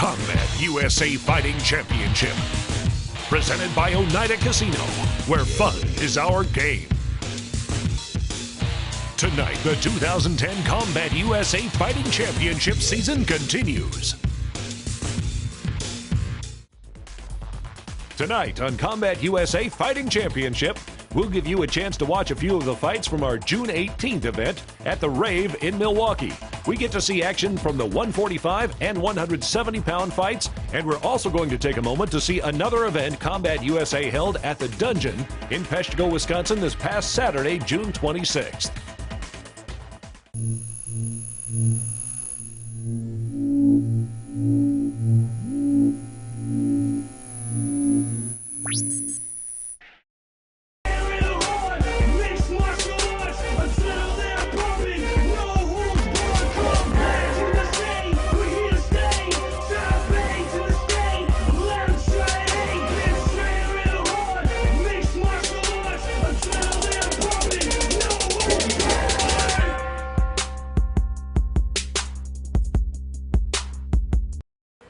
Combat USA Fighting Championship. Presented by Oneida Casino, where fun is our game. Tonight, the 2010 Combat USA Fighting Championship season continues. Tonight on Combat USA Fighting Championship, we'll give you a chance to watch a few of the fights from our June 18th event at the Rave in Milwaukee. We get to see action from the 145 and 170-pound fights, and we're also going to take a moment to see another event Combat USA held at the Dungeon in Peshtigo, Wisconsin this past Saturday, June 26th.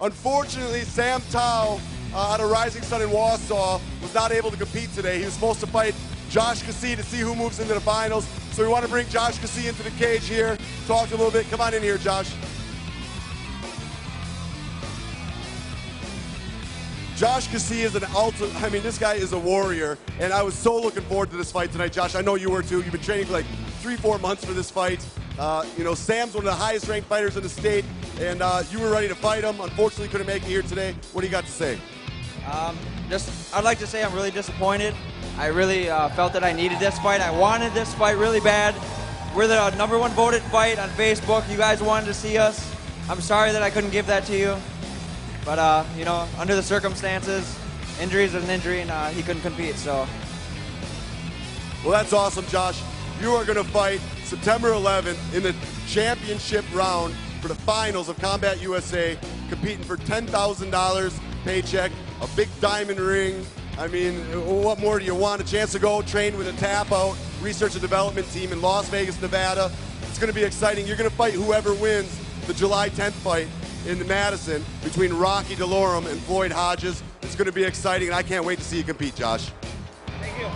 Unfortunately, Sam Tao out of Rising Sun in Wausau was not able to compete today. He was supposed to fight Josh Cassie to see who moves into the finals. So we want to bring Josh Cassie into the cage here, talk a little bit. Come on in here, Josh. Josh Cassie is this guy is a warrior, and I was so looking forward to this fight tonight, Josh. I know you were too. You've been training for like 3-4 months for this fight. Sam's one of the highest ranked fighters in the state, and you were ready to fight him. Unfortunately, couldn't make it here today. What do you got to say? I'd like to say I'm really disappointed. I really felt that I needed this fight. I wanted this fight really bad. We're the #1 voted fight on Facebook. You guys wanted to see us. I'm sorry that I couldn't give that to you. But, under the circumstances, injury is an injury, and he couldn't compete, so. Well, that's awesome, Josh. You are going to fight September 11th in the championship round for the finals of Combat USA, competing for $10,000 paycheck, a big diamond ring. I mean, what more do you want? A chance to go train with a tap-out research and development team in Las Vegas, Nevada. It's going to be exciting. You're going to fight whoever wins the July 10th fight in Madison between Rocky DeLorme and Floyd Hodges. It's going to be exciting, and I can't wait to see you compete, Josh. Thank you.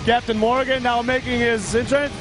Captain Morgan now making his entrance.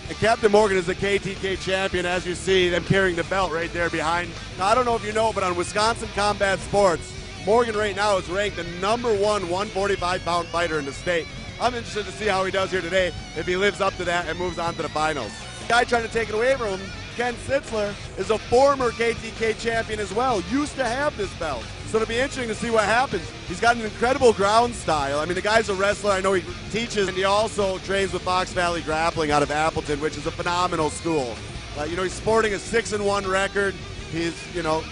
And Captain Morgan is the KTK champion, as you see them carrying the belt right there behind. Now, I don't know if you know, but on Wisconsin Combat Sports, Morgan right now is ranked the #1 145-pound fighter in the state. I'm interested to see how he does here today, if he lives up to that and moves on to the finals. The guy trying to take it away from him, Ken Sitsler, is a former KTK champion as well, used to have this belt. So it'll be interesting to see what happens. He's got an incredible ground style. I mean, the guy's a wrestler. I know he teaches, and he also trains with Fox Valley Grappling out of Appleton, which is a phenomenal school. He's sporting a 6-1 record. He's,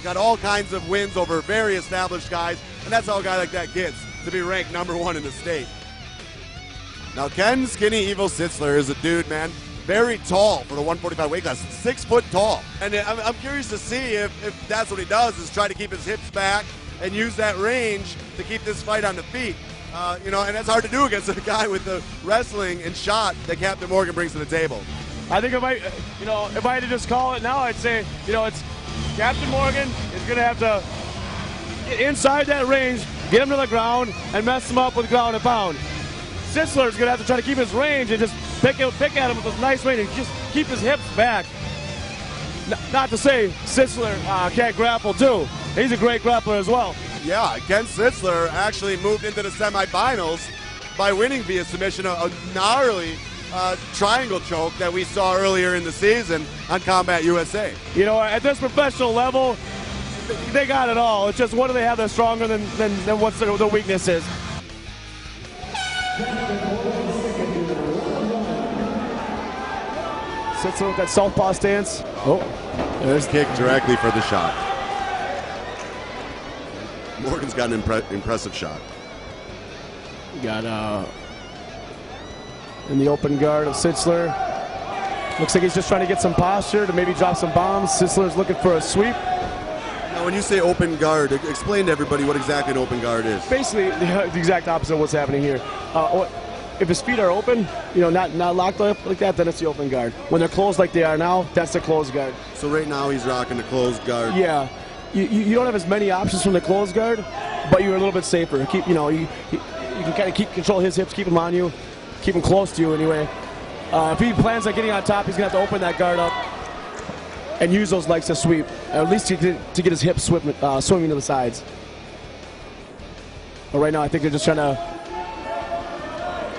got all kinds of wins over very established guys, and that's how a guy like that gets to be ranked #1 in the state. Now, Ken Skinny Evil Sitsler is a dude, man. Very tall for the 145 weight class, 6 foot tall. And I'm curious to see if that's what he does, is try to keep his hips back and use that range to keep this fight on the feet. And that's hard to do against a guy with the wrestling and shot that Captain Morgan brings to the table. I think if I had to just call it now, I'd say, it's Captain Morgan is going to have to get inside that range, get him to the ground, and mess him up with ground and pound. Sitsler is going to have to try to keep his range and just pick at him with this nice range and just keep his hips back. Not to say Sitsler can't grapple too. He's a great grappler as well. Yeah, Ken Sitsler actually moved into the semifinals by winning via submission a gnarly triangle choke that we saw earlier in the season on Combat USA. At this professional level, they got it all. It's just what do they have that's stronger than what the weakness is. Sitsler with that southpaw stance. Oh, there's kick directly for the shot. Morgan's got an impressive shot. Got in the open guard of Sitsler. Looks like he's just trying to get some posture to maybe drop some bombs. Sitsler's looking for a sweep. Now, when you say open guard, explain to everybody what exactly an open guard is. Basically, the exact opposite of what's happening here. If his feet are open, not locked up like that, then it's the open guard. When they're closed like they are now, that's the closed guard. So right now he's rocking the closed guard. Yeah. You don't have as many options from the closed guard, but you're a little bit safer. You can kind of keep control of his hips, keep him on you, keep him close to you anyway. If he plans on getting on top, he's going to have to open that guard up and use those legs to sweep, at least to get his hips swinging to the sides. But right now, I think they're just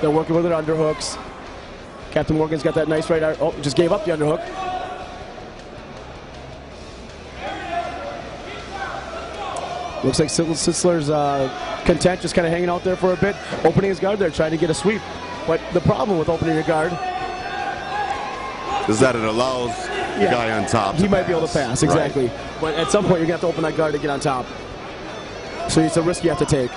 they're working with their underhooks. Captain Morgan's got that nice right arm. Oh, just gave up the underhook. Looks like Sitsler's content, just kind of hanging out there for a bit, opening his guard there, trying to get a sweep. But the problem with opening your guard is that it allows the guy on top he might be able to pass, exactly. Right. But at some point, you're going to have to open that guard to get on top. So it's a risk you have to take.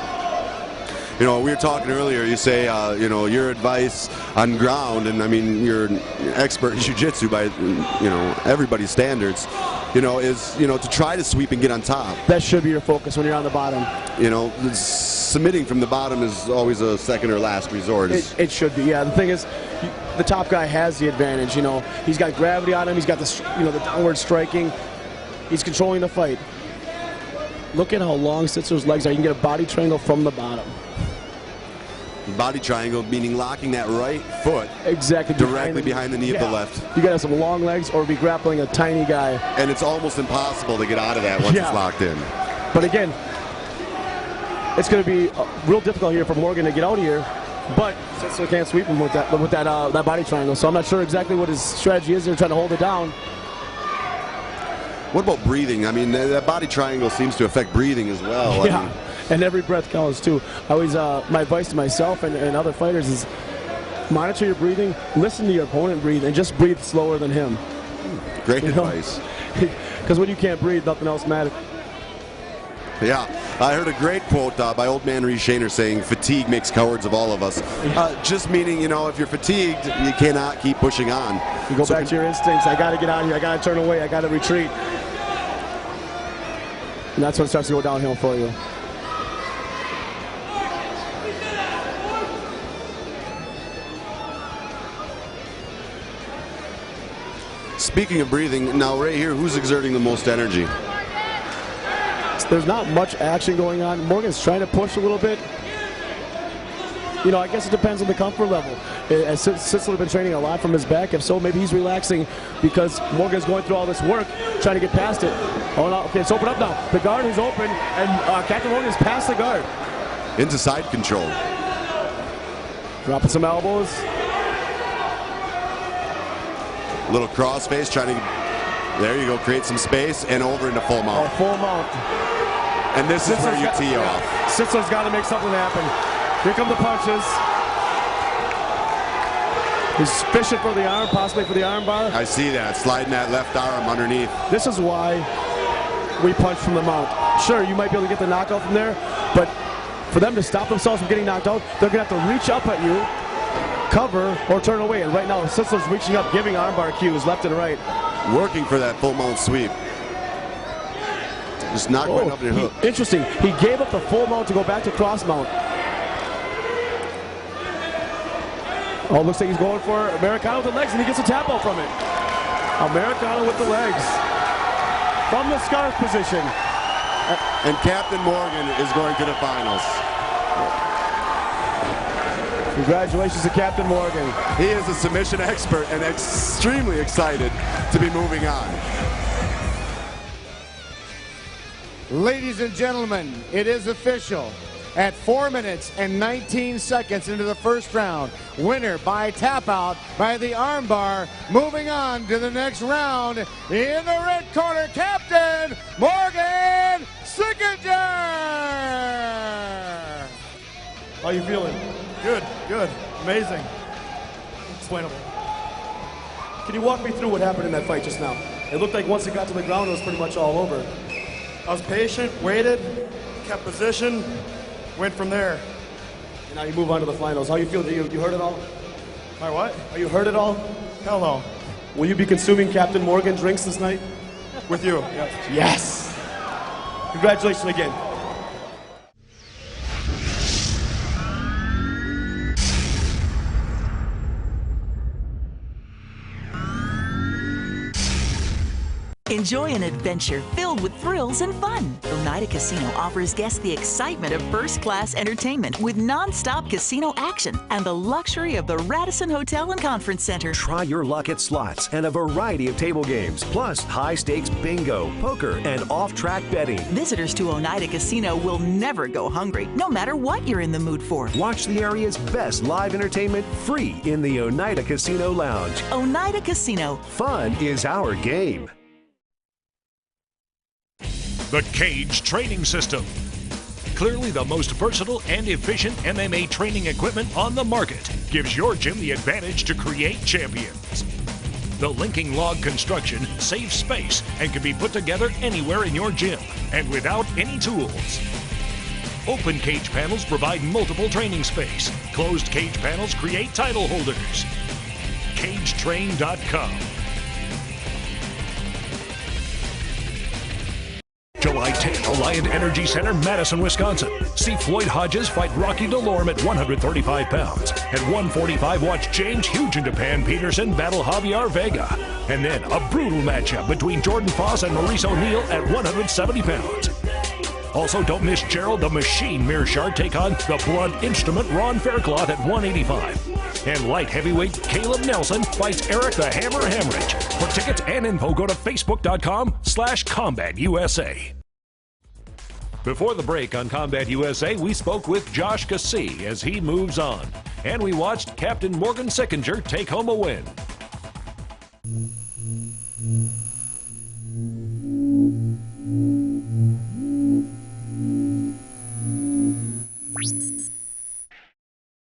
We were talking earlier, you say, your advice on ground, and I mean, you're an expert in jiu-jitsu by, everybody's standards, is, to try to sweep and get on top. That should be your focus when you're on the bottom. Submitting from the bottom is always a second or last resort. It should be, yeah. The thing is, the top guy has the advantage, He's got gravity on him, he's got the downward striking. He's controlling the fight. Look at how long Sitzler's legs are. You can get a body triangle from the bottom. Body triangle, meaning locking that right foot exactly directly behind the knee of the left. You got to have some long legs or be grappling a tiny guy. And it's almost impossible to get out of that once it's locked in. But again, it's going to be real difficult here for Morgan to get out of here. But Sitsler can't sweep him with that body triangle. So I'm not sure exactly what his strategy is. They're trying to hold it down. What about breathing? I mean, that body triangle seems to affect breathing as well. Yeah, and every breath counts too. I always, my advice to myself and other fighters is monitor your breathing, listen to your opponent breathe, and just breathe slower than him. Great advice. Because when you can't breathe, nothing else matters. Yeah, I heard a great quote by old man Reece Shaner saying, "Fatigue makes cowards of all of us." Just meaning, if you're fatigued, you cannot keep pushing on. You go back to your instincts. I got to get out of here. I got to turn away. I got to retreat. And that's when it starts to go downhill for you. Speaking of breathing, now right here, who's exerting the most energy? There's not much action going on. Morgan's trying to push a little bit. I guess it depends on the comfort level. Has Sitsler been training a lot from his back? If so, maybe he's relaxing because Morgan's going through all this work, trying to get past it. Oh, no. Okay, it's open up now. The guard is open, and Captain Morgan's past the guard. Into side control. Dropping some elbows. Little crossface, trying to, there you go, create some space, and over into full mount. Oh, full mount. And this is where you tee off. Sitsler's got to make something happen. Here come the punches. He's fishing for the arm, possibly for the arm bar. I see that, sliding that left arm underneath. This is why we punch from the mount. Sure, you might be able to get the knockout from there, but for them to stop themselves from getting knocked out, they're going to have to reach up at you, cover, or turn away. And right now, Sitsler's reaching up, giving armbar cues left and right. Working for that full mount sweep. Just not going up your hook. Interesting. He gave up the full mount to go back to cross mount. Oh, looks like he's going for Americano with the legs, and he gets a tap out from it. Americano with the legs. From the scarf position. And Captain Morgan is going to the finals. Congratulations to Captain Morgan. He is a submission expert and extremely excited to be moving on. Ladies and gentlemen, it is official. At 4 minutes and 19 seconds into the first round, winner by tap out by the armbar. Moving on to the next round in the red corner, Captain Morgan. Amazing. Unexplainable. Can you walk me through what happened in that fight just now? It looked like once it got to the ground, it was pretty much all over. I was patient, waited, kept position, went from there. And now you move on to the finals. How you feel? You heard it all? My what? Are you heard it all? Hell no. Will you be consuming Captain Morgan drinks this night? With you? Yes. Congratulations again. Enjoy an adventure filled with thrills and fun. Oneida Casino offers guests the excitement of first-class entertainment with non-stop casino action and the luxury of the Radisson Hotel and Conference Center. Try your luck at slots and a variety of table games, plus high-stakes bingo, poker, and off-track betting. Visitors to Oneida Casino will never go hungry, no matter what you're in the mood for. Watch the area's best live entertainment free in the Oneida Casino Lounge. Oneida Casino. Fun is our game. The Cage Training System. Clearly the most versatile and efficient MMA training equipment on the market, gives your gym the advantage to create champions. The linking log construction saves space and can be put together anywhere in your gym and without any tools. Open cage panels provide multiple training space. Closed cage panels create title holders. CageTrain.com. July 10th, Alliant Energy Center, Madison, Wisconsin. See Floyd Hodges fight Rocky Delorme at 135 pounds. At 145, watch James Huge and Japan Peterson battle Javier Vega. And then a brutal matchup between Jordan Foss and Maurice O'Neill at 170 pounds. Also, don't miss Gerald the Machine Mearshart take on the Blood Instrument Ron Faircloth at 185. And light heavyweight Caleb Nelson fights Eric the Hammer Hamrich. For tickets and info, go to facebook.com/CombatUSA. Before the break on Combat USA, we spoke with Josh Cassie as he moves on. And we watched Captain Morgan Sickinger take home a win.